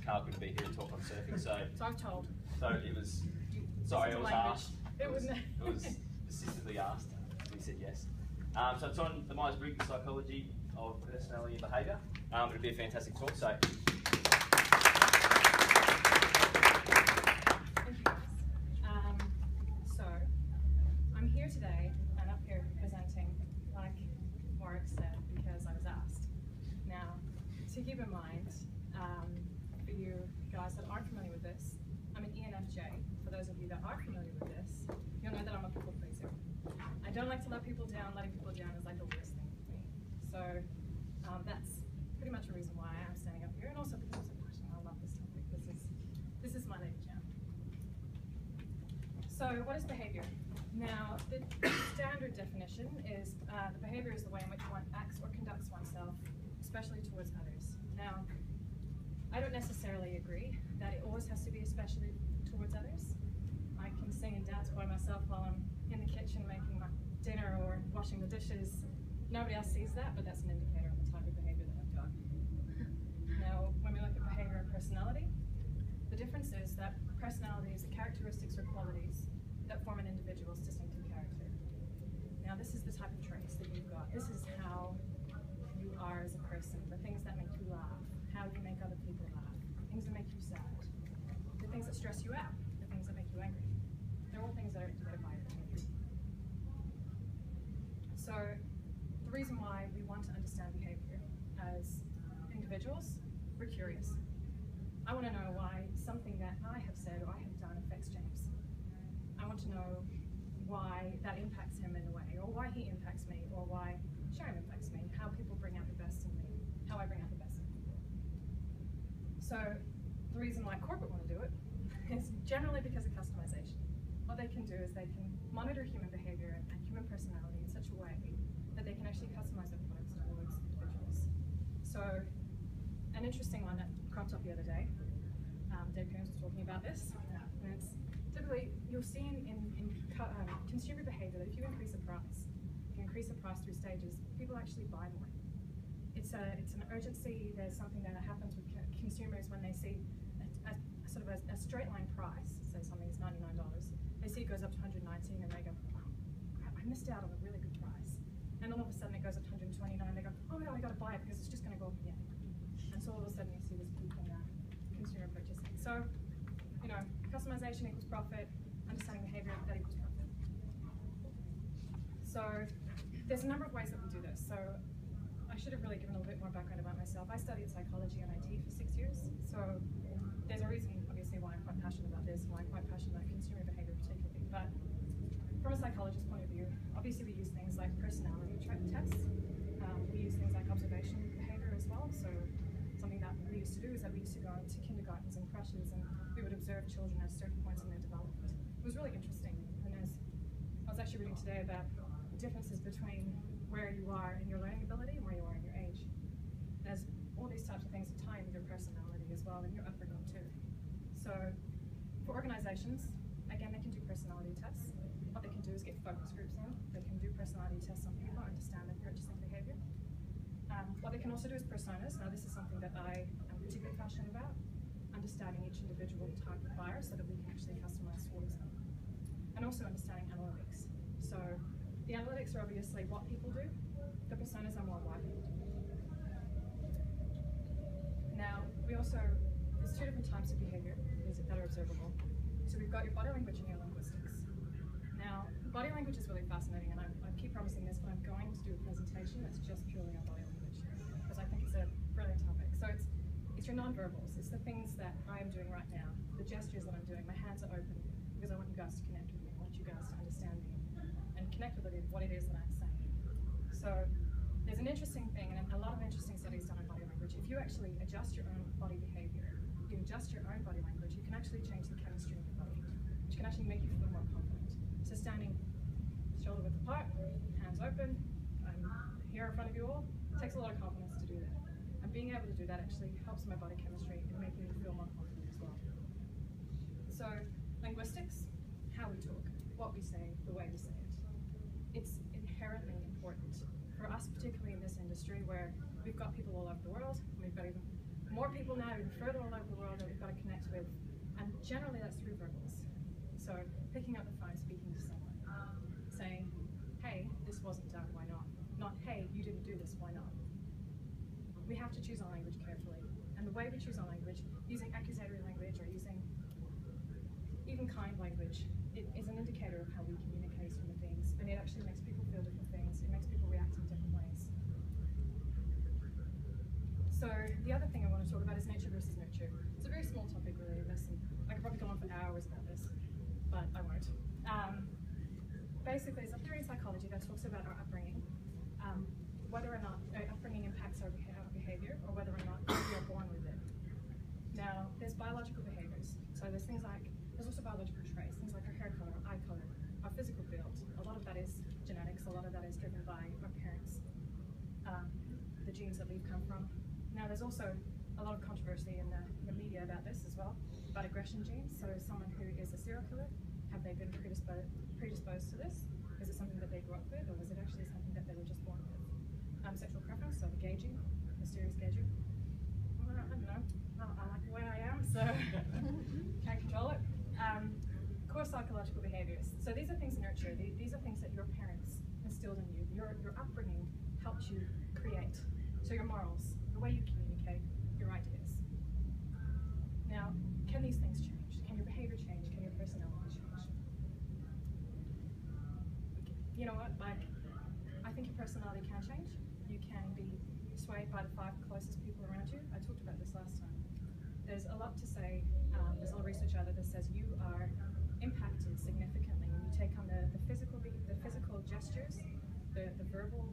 Carl couldn't be here to talk on surfing, so I'm told. So it was. Sorry, it was asked. It was specifically asked. We said yes. So it's on the Briggs psychology of personality and behaviour. It'll be a fantastic talk. So. Thank you guys. So I'm here today and up here presenting, like Warwick said, because I was asked. Now, to keep in mind, for you guys that aren't familiar with this, I'm an ENFJ. For those of you that are familiar with this, you'll know that I'm a people pleaser. I don't like to let people down. Letting people down is like the worst thing for me. So that's pretty much a reason why I am standing up here, and also because I'm so passionate. I love this topic. This is my lady jam. So what is behavior? Now, the standard definition is the behavior is the way in which one acts or conducts oneself, especially towards others. Now, I don't necessarily agree that it always has to be especially towards others. I can sing and dance by myself while I'm in the kitchen making my dinner or washing the dishes. Nobody else sees that, but that's an indicator of the type of behavior that I've got. Now, when we look at behavior and personality, the difference is that personality is the characteristics or qualities that form an individual's distinctive character. Now, this is the type of traits that you've got. This is how you are as a person, the things that make you laugh, how you make other people laugh, the things that make you sad, the things that stress you out, the things that make you angry. They're all things that are divided between you. So the reason why we want to understand behavior as individuals, we're curious. I want to know why something that I have said or I have done affects James. I want to know why that impacts him in a way, or why he impacts me, or why Sharon impacts me, how people bring out the best in me, how I bring out the best in people. So the reason why corporate want to do it is generally because of customization. What they can do is they can monitor human behavior and human personality in such a way that they can actually customize their products towards individuals. So an interesting one that cropped up the other day, Dave Coombs was talking about this, and it's typically, you'll see in consumer behavior that if you increase the price through stages, people actually buy more. It's an urgency. There's something that happens with consumers when they see a straight line price, say something's $99, they see it goes up to $119 and they go, oh, crap, I missed out on a really good price. And all of a sudden it goes up to $129 and they go, oh no, I gotta buy it because it's just gonna go up again. And so all of a sudden you see this peak in consumer purchasing. So, you know, customization equals profit, understanding behavior, that equals profit. So there's a number of ways that we do this. So I should have really given a little bit more background about myself. I studied psychology and IT for 6 years. So there's a reason, obviously, why I'm quite passionate about this, why I'm quite passionate about consumer behavior particularly. But from a psychologist's point of view, obviously we use things like personality tests. We use things like observation behavior as well. So something that we used to do is that we used to go into kindergartens and crashes and we would observe children at certain points in their development. It was really interesting. And as I was actually reading today about the differences between where you are in your learning ability and where you are in your age. There's all these types of things that tie in with your personality as well and your upbringing too. So for organizations, again, they can do personality tests. What they can do is get focus groups in. They can do personality tests on people, understand their purchasing behavior. What they can also do is personas. Now this is something that I am particularly passionate about, understanding each individual type of buyer so that we can actually customize towards them. And also understanding analytics. So the analytics are obviously what people do. The personas are more why people do. Now, there's two different types of behavior that are observable. So we've got your body language and your linguistics. Now, body language is really fascinating, and I keep promising this, but I'm going to do a presentation that's just purely on body language, because I think it's a brilliant topic. So it's your non-verbals. It's the things that I am doing right now, the gestures that I'm doing. My hands are open because I want you guys to connect with me. I want you guys to understand me and connect with what it is that I'm saying. So there's an interesting thing, and a lot of interesting studies done on body language. If you actually adjust your own body behavior, you adjust your own body language, you can actually change the chemistry of your body, which can actually make you feel more confident. So standing shoulder width apart, hands open, I'm here in front of you all, it takes a lot of confidence to do that. And being able to do that actually helps my body chemistry and making me feel more confident as well. So linguistics, how we talk, what we say, the way we say it. It's inherently important for us, particularly in this industry where we've got people all over the world, and we've got even more people now, even further all over the world, Generally, that's through verbals. So picking up the phone, speaking to someone, saying, hey, this wasn't done, why not? Not, hey, you didn't do this, why not? We have to choose our language carefully. And the way we choose our language, using accusatory language or using even kind language, it is an indicator of how we communicate as human beings. And it actually makes people feel different things. It makes people react in different ways. So the other thing I want to talk about is nature versus nurture. It's a very small topic really, and I could probably go on for hours about this, but I won't. Basically, there's a theory in psychology that talks about our upbringing, whether or not our upbringing impacts our behavior, or whether or not we are born with it. Now, there's biological behaviors. So there's things like, there's also biological traits, things like our hair color, our eye color, our physical build. A lot of that is genetics, a lot of that is driven by our parents, the genes that we've come from. Now, there's also a lot of controversy in the media about this as well, about aggression genes. So someone who is a serial killer, have they been predisposed to this? Is it something that they grew up with, or was it actually something that they were just born with? Sexual preference, so the gauging, mysterious gauging. I don't know, I like the way I am, so can't control it. Core psychological behaviors. So these are things nurture. These are things that your parents instilled in you. Your upbringing helped you create. So your morals, the way you communicate, your ideas. Now, can these things change? Can your behavior change? Can your personality change? You know what, like, I think your personality can change. You can be swayed by the 5 closest people around you. I talked about this last time. There's a lot to say, there's a lot of research out there that says you are impacted significantly when you take on the physical gestures, the verbal,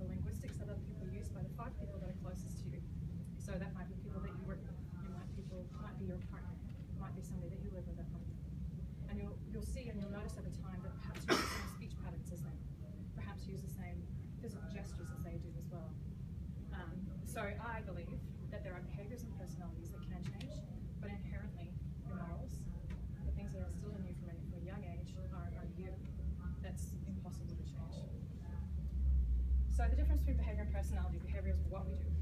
the linguistics that other people use by the 5 people that are closest to you. So that might be people that you work with, might be your partner, might be somebody that you live with at home. And you'll see and you'll notice over time that perhaps you use the same speech patterns as them, perhaps use the same physical gestures as they do as well. So I believe that there are behaviors and personalities that can change, but inherently your morals, the things that are instilled in you from a young age, are you. That's impossible to change. So the difference between behavior and personality: behavior is what we do,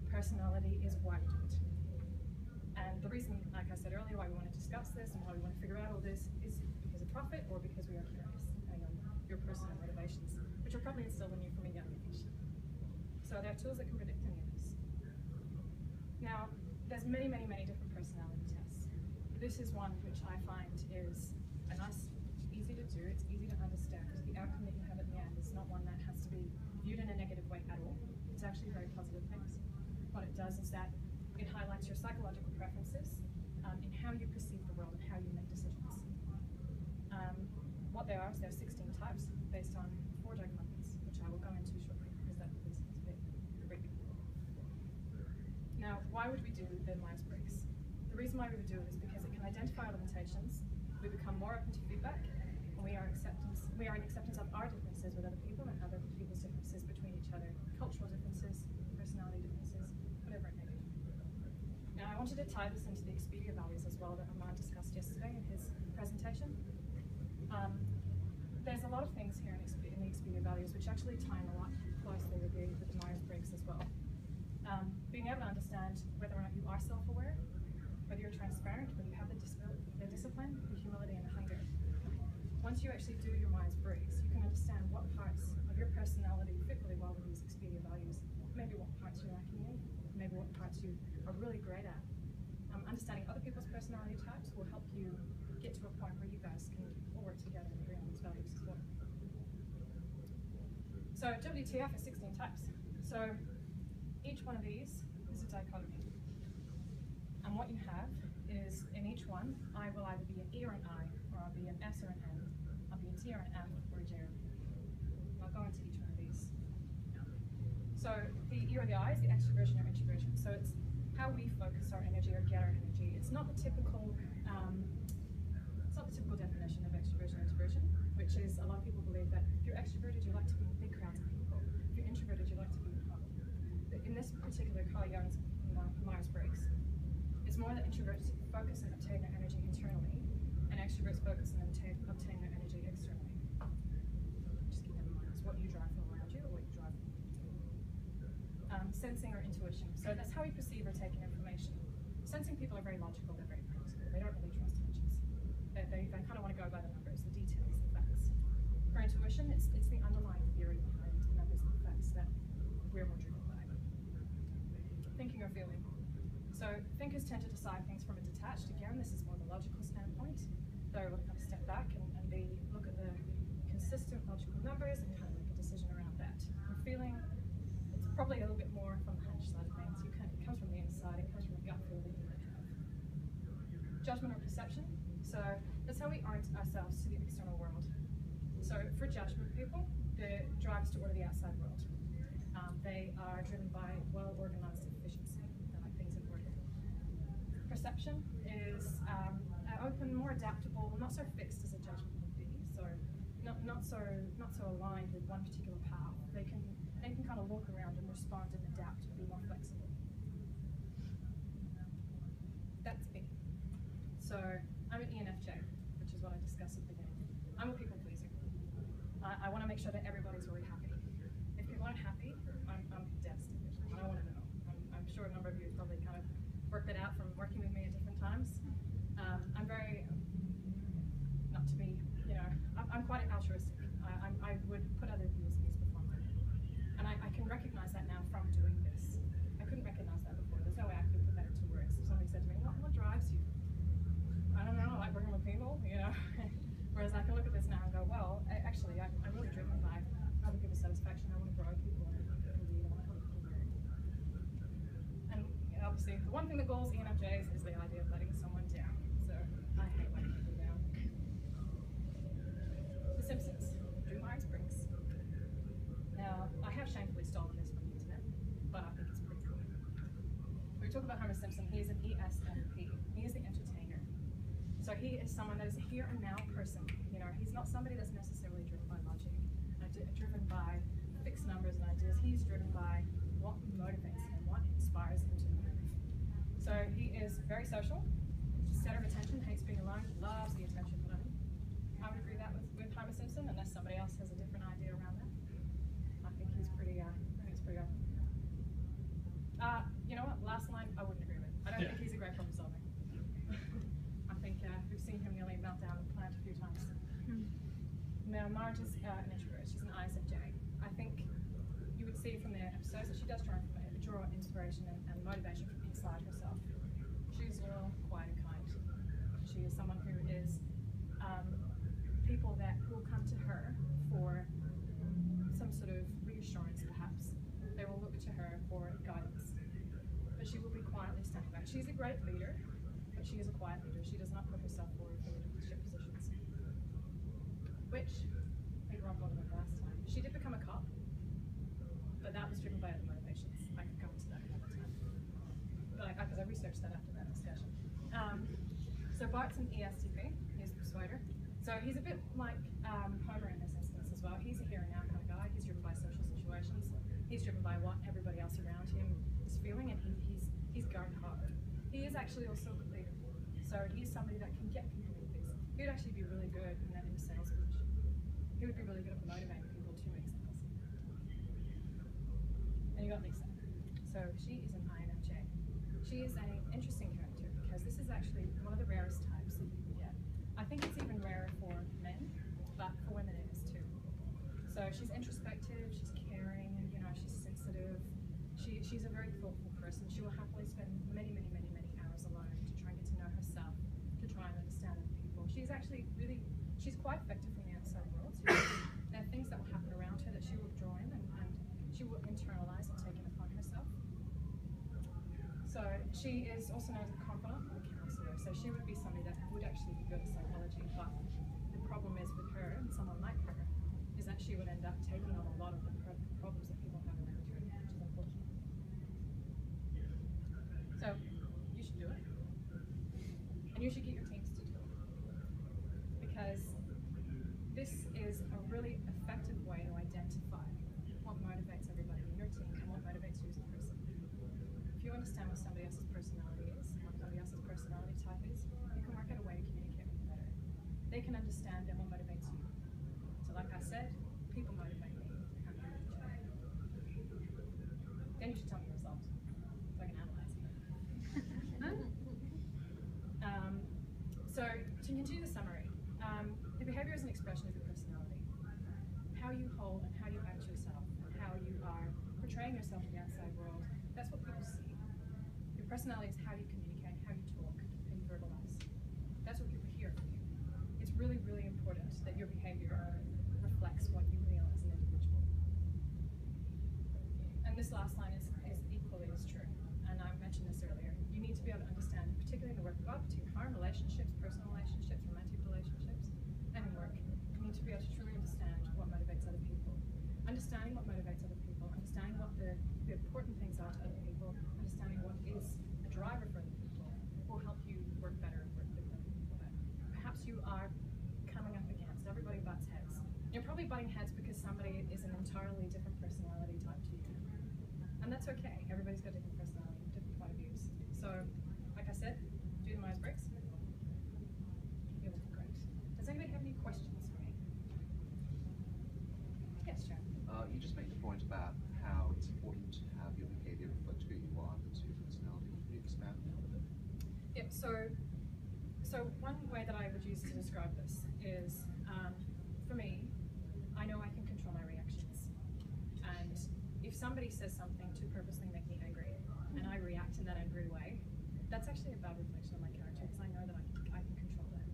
personality is why we do it. And the reason, like I said earlier, why we want to discuss this and why we want to figure out all this is because of profit or because we are curious, depending on your personal motivations, which are probably instilled in you from a young age. So there are tools that can predict any of this. Now, there's many, many, many different personality tests. This is one which I find is a nice, easy to do, it's easy to understand, because the outcome that you have at the end is not one that has to be viewed in a negative way at all. It's actually very positive things. What it does is that it highlights your psychological preferences in how you perceive the world and how you make decisions. What there are is there are 16 types based on 4 dichotomies, which I will go into shortly, because that is a bit brief. Now, why would we do the Myers-Briggs? The reason why we would do it is because it can identify our limitations, we become more open to feedback, and we are in acceptance of our differences with other people and other people's differences between each other, cultural differences, personality differences, whatever it may be. Now, I wanted to tie this into the Expedia values as well that Armand discussed yesterday in his presentation. There's a lot of things here in the Expedia values which actually tie in a lot closely with the Myers-Briggs as well. Being able to understand whether or not you are self-aware, whether you're transparent, whether you have the discipline, the humility, and the hunger. Once you actually do your Myers-Briggs, you can understand what parts of your personality fit really well with these Expedia values, maybe what parts you're lacking in, maybe what parts you are really great at. Understanding other people's personality types will help you get to a point where you guys can all work together and agree on these values as well. So WTF has 16 types. So each one of these is a dichotomy. And what you have is, in each one, I will either be an E or an I, or I'll be an S or an N, I'll be a T or an F, or a J or an E. I'll go into each one of these. So the E or the I is the extroversion or introversion. So it's how we focus our energy or get our energy. It's not the typical definition of extroversion or introversion, which is a lot of people believe that if you're extroverted, you like to be in big crowds of people. If you're introverted, you like to be at home. In this particular Carl Jung's Myers-Briggs, it's more that introverts focus and obtain their energy internally, and extroverts focus and obtain their energy externally. Just keep that in mind. It's what you drive from around you or what you drive from you. Sensing or intuition. So that's how we perceive or take in information. Sensing people are very logical, they're very practical, they don't really trust each other. They kind of want to go by the numbers, the details, the facts. For intuition, it's the underlying theory behind the numbers and the facts that we're more driven by. Thinking or feeling. So thinkers tend to decide things from a detached, again, this is more the logical standpoint. They're going to step back and look at the consistent logical numbers and kind of make a decision around that. And feeling, it's probably a little bit more from the hunch side of things. It comes from the inside, it comes from a gut feel that you might have. Judgment or perception. So that's how we orient ourselves to the external world. So for judgment people, the drive is to order the outside world. They are driven by well-organized efficiency. They like things in order. Perception is open, more adaptable, not so fixed as a judgment would be. So not so aligned with one particular path. They can kind of look around and respond and adapt and be more flexible. That's me. So I'm an ENFJ, which is what I discussed at the beginning. I'm a people pleaser. I want to make sure that everybody's really happy. If people aren't happy, I'm devastated. I want to know. I'm sure a number of you have probably kind of worked it out from working with me at different times. I'm very, not to be, I'm quite altruistic. I would put other people's needs before mine. And I can recognize that now from doing this. I couldn't recognize that before. There's no way I could put that into words. If somebody said to me, what drives you? I don't know, I like working with people, Whereas I can look at this now and go, well, actually, I'm really driven by other people's satisfaction. I want to grow people, I want people to lead, I want to help people learn. And obviously, the one thing that galls ENFJs is the idea of letting someone down. So I hate letting people down. The Simpsons, Briggs. Now, I have shamefully stolen this from the internet, but I think it's pretty cool. We talk about Homer Simpson. He is an ESFP. He is the entertainer. So he is someone that is a here and now person. He's not somebody that's necessarily driven by logic, driven by fixed numbers and ideas. He's driven by what motivates him, what inspires him to move. So he is very social, center of attention, hates being alone, loves the attention alone. I would agree that with Homer Simpson, unless somebody else has a different idea around that. I think he's pretty open. You know what? Last line, I wouldn't agree with. I don't think he's a great problem solver. I think we've seen him nearly melt down the plant a few times. Now, Marge is an introvert. She's an ISFJ. I think you would see from the episodes that she does draw inspiration and motivation from inside herself. She's loyal, quiet, and kind. She is someone who is people that will come to her for some sort of reassurance, perhaps. They will look to her for guidance. But she will be quietly standing back. She's a great leader, but she is a quiet leader. She does not put herself forward for leadership positions. Which, I think Rob brought it up last time. She did become a cop, but that was driven by other motivations. I could go into that another time. But because I researched that after that discussion. So Bart's an ESTP, he's a persuader. So he's a bit like Homer in this instance as well. He's a here and now kind of guy. He's driven by social situations. He's driven by what everybody else around him is feeling, and he's going hard. He is actually also a good leader. So he's somebody that can get people to things. He would actually be really good in a sales position. He would be really good at motivating people to make sales. And you got Lisa. So she is an INFJ. She is an interesting character because this is actually one of the rarest types that you can get. I think it's even rarer for men, but for women it is too. So she's introspective, she's caring, she's sensitive. She's a very thoughtful person. She will happily spend many hours alone to try and get to know herself, to try and understand other people. She's actually she's quite effective from the outside world. So there are things that will happen around her that she will draw in and she will internalize and take it upon herself. So she is also known as a confidant and a counselor. So she would be somebody that would actually be good at psychology, but the problem is with her and someone like her is that she would end up taking on a lot of the problems that people have around her, which is unfortunate. So you should do it. And you should get your teams to do it. Because this is a really effective way to identify what motivates everybody in your team and what motivates you as a person. If you understand what somebody else's personality is, what somebody else's personality type is, you can work out a way to communicate with them better. They can understand then what motivates you. So like I said, people motivate me. Then you should tell me the results so I can analyze it. So to continue the summary, the behaviour is an expression of your personality. How you hold and how you act yourself, and how you are portraying yourself in the outside world, that's what people see. Your personality is how you communicate, how you talk, how you verbalize. That's what people hear from you. It's really, really important that your behaviour reflects what you feel as an individual. And this last line is equally as true. And I mentioned this earlier. You need to be able to understand, particularly in the work of God, between harm relationships, personal relationships, romantic relationships, and in work. You need to be able to truly understand what motivates other people. Understanding what motivates other people, understanding what the important things are to other people, understanding what is a driver for other people will help you work better and work with other people better. Perhaps you are coming up against, everybody butts heads. You're probably butting heads because somebody is an entirely different personality type to you. And that's okay. Everybody's got different personality, different point of views. So, like I said, do the Myers-Briggs. It will be great. Does anybody have any questions for me? Yes, Sharon. You just made the point about how it's important to have your behaviour reflect who you are, that's your personality. Can you expand on that a bit? Yep, so one way that I would use to describe this is, for me, I know I can control my reactions. And if somebody says something to purposely make me angry, and I react in that angry way, that's actually a bad reflection of my character, because I know that I can control that.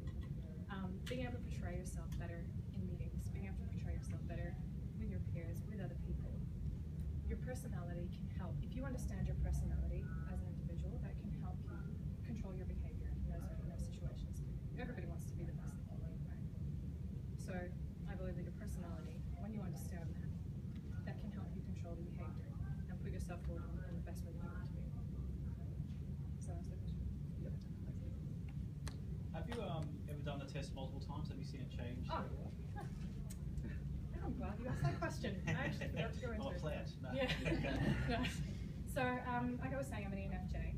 Being able to portray yourself better in meetings, being able to portray yourself better with your peers, with other people. Your personality can help. If you understand your personality as an individual, that can help you control your behavior in those situations. Everybody wants to be the best they can be, right? So I believe that your personality, when you understand that, that can help you control the behavior and put yourself forward in the best way that you want to be. So that's the question. Yep. Have you ever done the test multiple times? Have you seen it change? Oh. I'm glad you asked that question. I actually forgot to go into it. Play it. No. Yeah. No. So, like I was saying, I'm an ENFJ.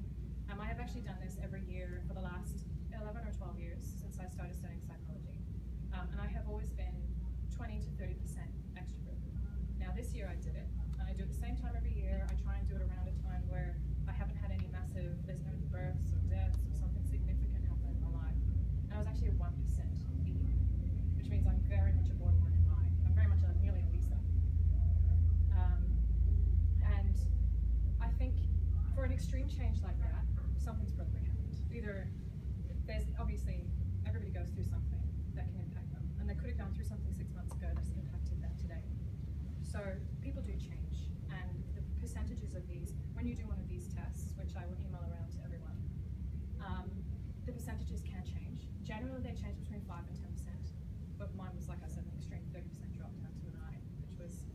I have actually done this every year for the last 11 or 12 years since I started studying psychology. And I have always been 20 to 30% extrovert. Now this year I did it. And I do it the same time every year. I try and do it around a time where I haven't had any massive, there's no births or deaths or something significant happening in my life. And I was actually a 1% E, which means I'm very much a borderline in I. I'm very much nearly a Lisa. And I think for an extreme change like that, something's probably happened. Either there's obviously everybody goes through something that can impact them, and they could have gone through something 6 months ago that's impacted them today. So people do change, and the percentages of these, when you do one of these tests, which I will email around to everyone, the percentages can change. Generally they change between 5 and 10%, but mine was, like I said, an extreme 30% drop down to an I, which was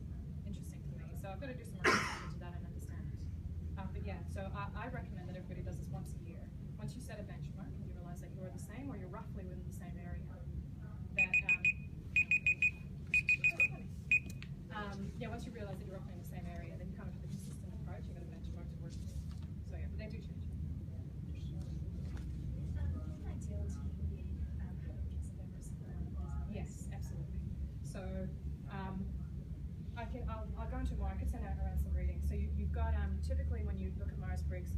interesting for me. So I've got to do some research into that and understand it. But yeah, so I recommend that everybody does this once a year. Once you set a benchmark and you realize that you're the same or you're roughly within the same area, that once you realize that you're roughly in the same area, then you kind of have a consistent approach. You've got a benchmark to work with. So yeah, but they do change. Yes, absolutely. So I'll go into more. I could send out around some reading. So you've got typically when you look at Myers-Briggs,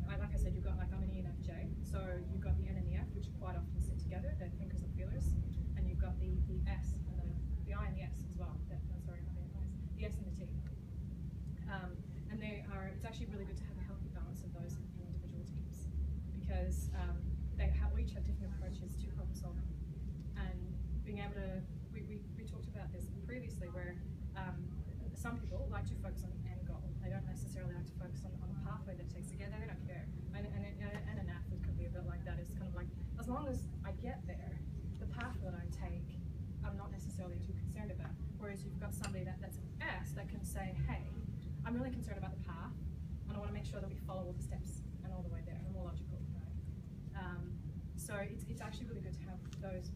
like I said, you've got, like, I'm an ENFJ. So you've got the N and the F, which quite often sit together. They're thinkers and feelers, and you've got the S and the I and the S as well. Sorry, not the I's. The S and the T. And it's actually really good to have a healthy balance of those in individual teams, because they each have different approaches to problem solving. And being able to, we talked about this previously, where some people like to focus on the end goal. They don't necessarily like to focus on the pathway that takes to get there. They don't care. And an athlete could be a bit like that. It's kind of like, as long as I get there, the path that I take, I'm not necessarily too concerned about. Whereas you've got somebody that's an S that can say, hey, I'm really concerned about the path, and I want to make sure that we follow all the steps and all the way there, and more logical, right? So it's actually really good to have those